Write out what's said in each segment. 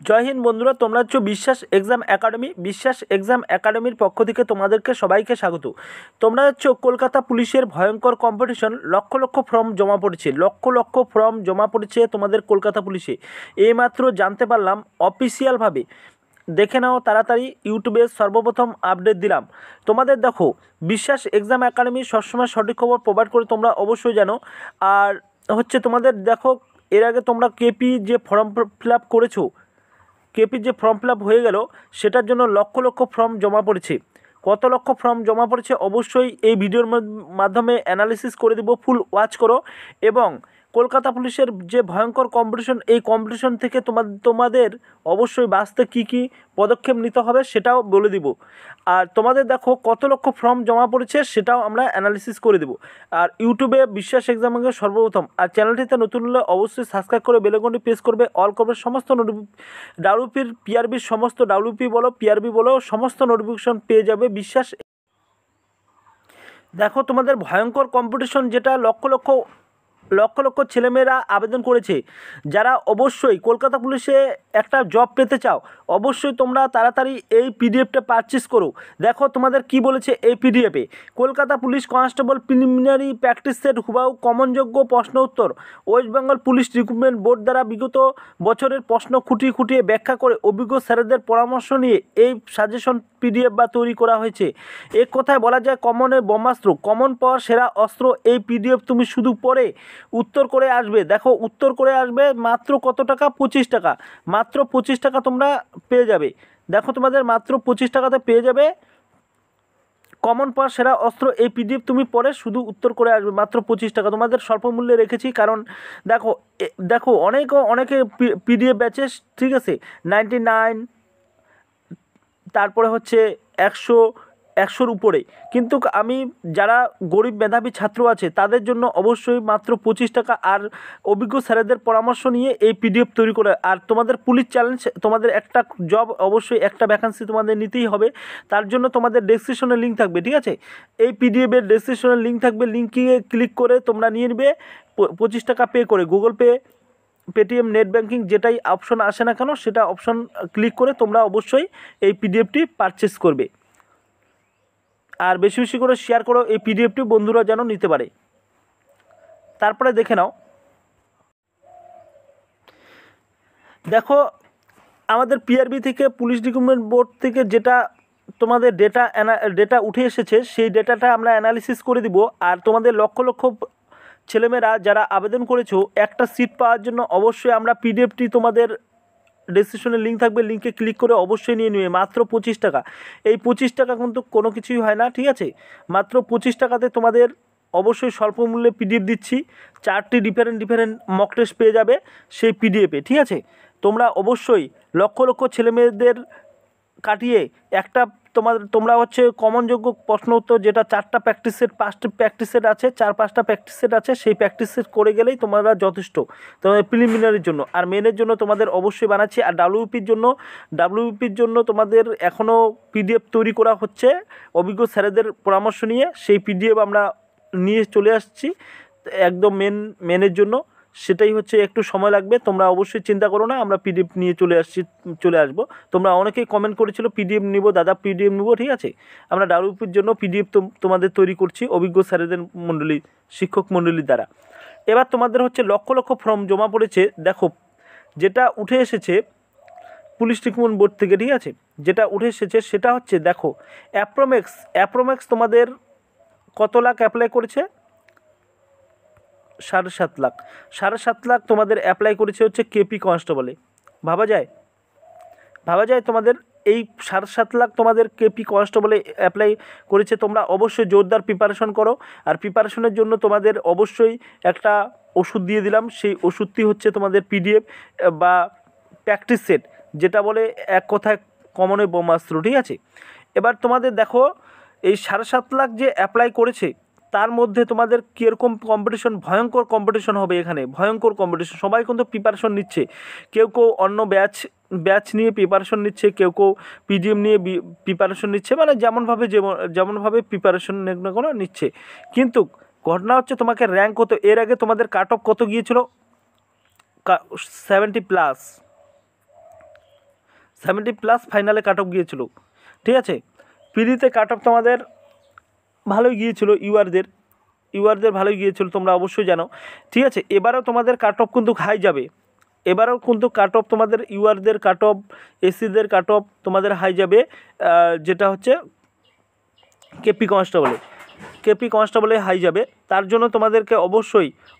জয় হিন্দ বন্ধুরা, তোমরা হচ্ছে বিশ্বাস এক্সাম একাডেমি। বিশ্বাস এক্সাম একাডেমির পক্ষ থেকে তোমাদেরকে সবাইকে স্বাগত। তোমরা হচ্ছে কলকাতা পুলিশের ভয়ঙ্কর কম্পিটিশন, লক্ষ লক্ষ ফর্ম জমা পড়েছে, লক্ষ লক্ষ ফর্ম জমা পড়েছে তোমাদের কলকাতা পুলিশে। এইমাত্র জানতে পারলাম অফিসিয়ালভাবে। দেখে নাও তাড়াতাড়ি, ইউটিউবে সর্বপ্রথম আপডেট দিলাম তোমাদের। দেখো, বিশ্বাস এক্সাম একাডেমি সবসময় সঠিক খবর প্রোভাইড করে, তোমরা অবশ্যই জানো। আর হচ্ছে তোমাদের দেখো, এর আগে তোমরা কেপি যে ফর্ম ফিল আপ করেছো, কেপির যে ফর্ম ফিল আপ হয়ে গেল, সেটার জন্য লক্ষ লক্ষ ফর্ম জমা পড়েছে। কত লক্ষ ফর্ম জমা পড়েছে অবশ্যই এই ভিডিওর মাধ্যমে অ্যানালিসিস করে দেবো, ফুল ওয়াচ করো। এবং কলকাতা পুলিশের যে ভয়ঙ্কর কম্পিটিশন, এই কম্পিটিশন থেকে তোমাদের অবশ্যই বাঁচতে কী কী পদক্ষেপ নিতে হবে সেটাও বলে দিব। আর তোমাদের দেখো কত লক্ষ ফর্ম জমা পড়েছে সেটাও আমরা অ্যানালিসিস করে দেবো। আর ইউটিউবে বিশ্বাস এক্সামকে সর্বপ্রথম, আর চ্যানেলটিতে নতুন হলে অবশ্যই সাবস্ক্রাইব করে বেলআইকনটি প্রেস করবে, অল করবে। সমস্ত ডাব্লিউপির পিআরবির সমস্ত ডাব্লিউপি বলো পিআরবি বলো সমস্ত নোটিফিকেশন পেয়ে যাবে বিশ্বাস। দেখো তোমাদের ভয়ঙ্কর কম্পিটিশন, যেটা লক্ষ লক্ষ লক্ষ লক্ষ ছেলেমেয়েরা আবেদন করেছে, যারা অবশ্যই কলকাতা পুলিশে একটা জব পেতে চাও, অবশ্যই তোমরা তাড়াতাড়ি এই পিডিএফটা পারচেস করো। দেখো তোমাদের কি বলেছে এই পিডিএফে। Kolkata police constable preliminary practice set হুবাহু কমনযোগ্য প্রশ্ন উত্তর West Bengal police recruitment board দ্বারা বিগত বছরের প্রশ্ন খুঁটিয়ে খুঁটিয়ে ব্যাখ্যা করে অভিজ্ঞ স্যারেদের পরামর্শ নিয়ে এই সাজেশন পিডিএফ বা তৈরি করা হয়েছে। এক কথায় বলা যায় কমনের ব্রহ্মাস্ত্র, কমন পাওয়ার সেরা অস্ত্র। এই পিডিএফ তুমি শুধু পড়ে উত্তর করে আসবে। দেখো উত্তর করে আসবে মাত্র কত টাকা, 25 টাকা। মাত্র 25 টাকা তোমরা পেয়ে যাবে। দেখো তোমাদের মাত্র 25 টাকাতে পেয়ে যাবে কমন পাওয়ার সেরা অস্ত্র। এই পিডিএফ তুমি পড়ে শুধু উত্তর করে আসবে, মাত্র 25 টাকা। তোমাদের স্বল্প মূল্যে রেখেছি, কারণ দেখো দেখো অনেকে পিডিএফ ব্যাচে, ঠিক আছে, 99, তারপরে হচ্ছে 100-100-র উপরে। কিন্তু আমি যারা গরিব মেধাবী ছাত্র আছে তাদের জন্য অবশ্যই মাত্র 25 টাকা, আর অভিজ্ঞ স্যারেদের পরামর্শ নিয়ে এই পিডিএফ তৈরি করে। আর তোমাদের পুলিশ চ্যালেঞ্জ, তোমাদের একটা জব, অবশ্যই একটা ভ্যাকান্সি তোমাদের নিতেই হবে। তার জন্য তোমাদের ডেসক্রিপশনে লিঙ্ক থাকবে, ঠিক আছে, এই পিডিএফের ডেসক্রিপশনে লিঙ্ক থাকবে, লিঙ্কে ক্লিক করে তোমরা নিয়ে নেবে 25 টাকা পে করে। Google pay, Paytm, net banking যেটাই অপশন আসে না কেন, সেটা অপশন ক্লিক করে তোমরা অবশ্যই এই পিডিএফটি পারচেস করবে। আর বেশি বেশি করে শেয়ার করো এই পিডিএফটি, বন্ধুরা যেন নিতে পারে। তারপরে দেখে নাও, দেখো আমাদের পিআরবি থেকে, পুলিশ রিক্রুটমেন্ট বোর্ড থেকে যেটা তোমাদের ডেটা উঠে এসেছে, সেই ডেটাটা আমরা অ্যানালিসিস করে দিব। আর তোমাদের লক্ষ লক্ষ ছেলেমেয়েরা যারা আবেদন করেছো একটা সিট পাওয়ার জন্য, অবশ্যই আমরা পিডিএফটি তোমাদের ডেসক্রিপশনে লিঙ্ক থাকবে, লিঙ্কে ক্লিক করে অবশ্যই নিয়ে নিবে। মাত্র 25 টাকা। এই 25 টাকা কিন্তু কোনো কিছুই হয় না, ঠিক আছে। মাত্র 25 টাকাতে তোমাদের অবশ্যই স্বল্প মূল্যে পিডিএফ দিচ্ছি। 4টি ডিফারেন্ট মক টেস্ট পেয়ে যাবে সেই পিডিএফে, ঠিক আছে। তোমরা অবশ্যই লক্ষ লক্ষ ছেলেমেয়েদের কাটিয়ে একটা তোমরা হচ্ছে কমনযোগ্য প্রশ্ন উত্তর, যেটা 4টা প্র্যাকটিস সেট, 5টি প্র্যাকটিস সেট আছে, 4-5টা প্র্যাকটিস সেট আছে, সেই প্র্যাকটিস সেট করে গেলেই তোমরা যথেষ্ট তোমাদের প্রিলিমিনারির জন্য। আর মেনের জন্য তোমাদের অবশ্যই বানাচ্ছি। আর ডাব্লিউপির জন্য তোমাদের এখনও পিডিএফ তৈরি করা হচ্ছে অভিজ্ঞ স্যারেদের পরামর্শ নিয়ে। সেই পিডিএফ আমরা নিয়ে চলে আসছি একদম মেনের জন্য। সেটাই হচ্ছে, একটু সময় লাগবে, তোমরা অবশ্যই চিন্তা করো না, আমরা পিডিএফ নিয়ে চলে আসবো। তোমরা অনেকেই কমেন্ট করেছিল পিডিএফ নিব দাদা, পিডিএফ নিব, ঠিক আছে। আমরা ডাব্লিউপির জন্য পিডিএফ তোমাদের তৈরি করছি অভিজ্ঞ স্যারেদের শিক্ষক মণ্ডলীর দ্বারা। এবার তোমাদের হচ্ছে লক্ষ লক্ষ ফর্ম জমা পড়েছে। দেখো যেটা উঠে এসেছে পুলিশ রিক্রুটমেন্ট বোর্ড থেকে, ঠিক আছে, যেটা উঠে এসেছে সেটা হচ্ছে, দেখো অ্যাপ্রোম্যাক্স তোমাদের কত লাখ অ্যাপ্লাই করেছে, 7.5 লাখ। 7.5 লাখ তোমাদের অ্যাপ্লাই করেছে হচ্ছে কেপি কনস্টেবলে। ভাবা যায় তোমাদের এই 7.5 লাখ তোমাদের কেপি কনস্টেবলে অ্যাপ্লাই করেছে। তোমরা অবশ্যই জোরদার প্রিপারেশন করো। আর প্রিপারেশনের জন্য তোমাদের অবশ্যই একটা ওষুধ দিয়ে দিলাম, সেই ওষুধটি হচ্ছে তোমাদের পিডিএফ বা প্র্যাকটিস সেট, যেটা বলে এক কথায় কমনের ব্রহ্মাস্ত্র, ঠিক আছে। এবার তোমাদের দেখো এই 7.5 লাখ যে অ্যাপ্লাই করেছে, তার মধ্যে তোমাদের কীরকম কম্পিটিশন, ভয়ঙ্কর কম্পিটিশন হবে এখানে, ভয়ঙ্কর কম্পিটিশন। সবাই কিন্তু প্রিপারেশন নিচ্ছে, কেউ অন্য ব্যাচ নিয়ে প্রিপারেশন নিচ্ছে, কেউ পিডিএম নিয়ে প্রিপারেশন নিচ্ছে, মানে যেমনভাবে প্রিপারেশন নিচ্ছে। কিন্তু ঘটনা হচ্ছে তোমাকে র্যাঙ্ক কত, এর আগে তোমাদের কাট অফ কত গিয়েছিল, 70+। 70+ ফাইনালে কাট অফ গিয়েছিল, ঠিক আছে। পিডিতে কাট অফ তোমাদের ভালোই গিয়েছিল, ইউআরদের ভালোই গিয়েছিল, তোমরা অবশ্যই জানো, ঠিক আছে। এবারেও তোমাদের কাট অফ কিন্তু হাই যাবে, এবারেও কিন্তু কাট অফ তোমাদের ইউআরদের কাট অফ, এসিদের কাট অফ তোমাদের হাই যাবে, যেটা হচ্ছে কেপি কনস্টেবলে হাই যাবে। তার জন্য তোমাদেরকে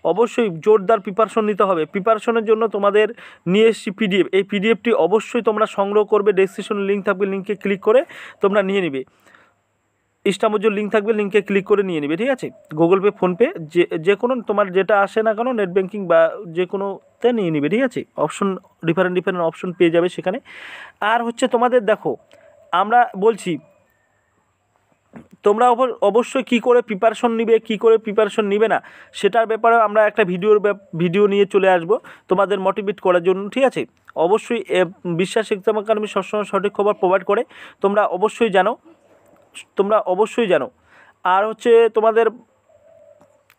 অবশ্যই জোরদার প্রিপারেশন নিতে হবে। প্রিপারেশনের জন্য তোমাদের নিয়ে এসেছি পিডিএফ, এই পিডিএফটি অবশ্যই তোমরা সংগ্রহ করবে, ডেসক্রিপশনে লিঙ্ক থাকবে, লিঙ্কে ক্লিক করে তোমরা নিয়ে নিবে, ইনস্টামোজোর লিঙ্ক থাকবে, লিঙ্কে ক্লিক করে নিয়ে নিবে, ঠিক আছে। গুগল পে, ফোনপে, যে কোনো তোমার যেটা আসে না কেন, নেট ব্যাঙ্কিং বা যে কোনোতে নিয়ে নিবে, ঠিক আছে। অপশন ডিফারেন্ট অপশন পেয়ে যাবে সেখানে। আর হচ্ছে তোমাদের দেখো, আমরা বলছি তোমরা অবশ্যই কী করে প্রিপারেশন নিবে, কী করে প্রিপারেশন নিবে না, সেটার ব্যাপারে আমরা একটা ভিডিও নিয়ে চলে আসব তোমাদের মোটিভেট করার জন্য, ঠিক আছে। অবশ্যই বিশ্বাস এক্সাম একাডেমি সবসময় সঠিক খবর প্রোভাইড করে, তোমরা অবশ্যই জানো। আর হচ্ছে তোমাদের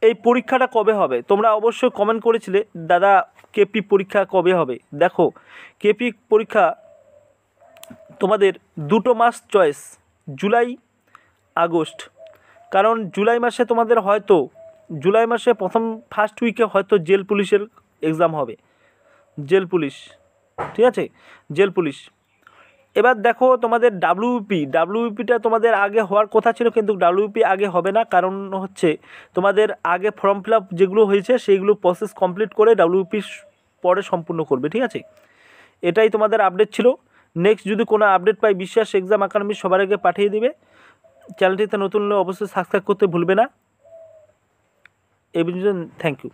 এই পরীক্ষাটা কবে হবে, তোমরা অবশ্যই কমেন্ট করেছিলে দাদা কেপি পরীক্ষা কবে হবে। দেখো, কেপি পরীক্ষা তোমাদের 2 মাস চয়েস, জুলাই আগস্ট। কারণ জুলাই মাসে তোমাদের হয়তো ফার্স্ট উইকে হয়তো জেল পুলিশের এক্সাম হবে, জেল পুলিশ, ঠিক আছে, জেল পুলিশ। এবার দেখো তোমাদের ডাব্লিউপিটা তোমাদের আগে হওয়ার কথা ছিল, কিন্তু ডাব্লিউপি আগে হবে না, কারণ হচ্ছে তোমাদের আগে ফর্ম ফিল আপ যেগুলো হয়েছে সেইগুলো প্রসেস কমপ্লিট করে ডাব্লিউপি পরে সম্পূর্ণ করবে, ঠিক আছে। এটাই তোমাদের আপডেট ছিল। নেক্সট যদি কোনো আপডেট পাই বিশ্বাস এক্সাম একাডেমি সবার আগে পাঠিয়ে দিবে। চ্যানেলটিতে নতুন হলে অবশ্যই সাবস্ক্রাইব করতে ভুলবে না। এই পর্যন্ত, থ্যাংক ইউ।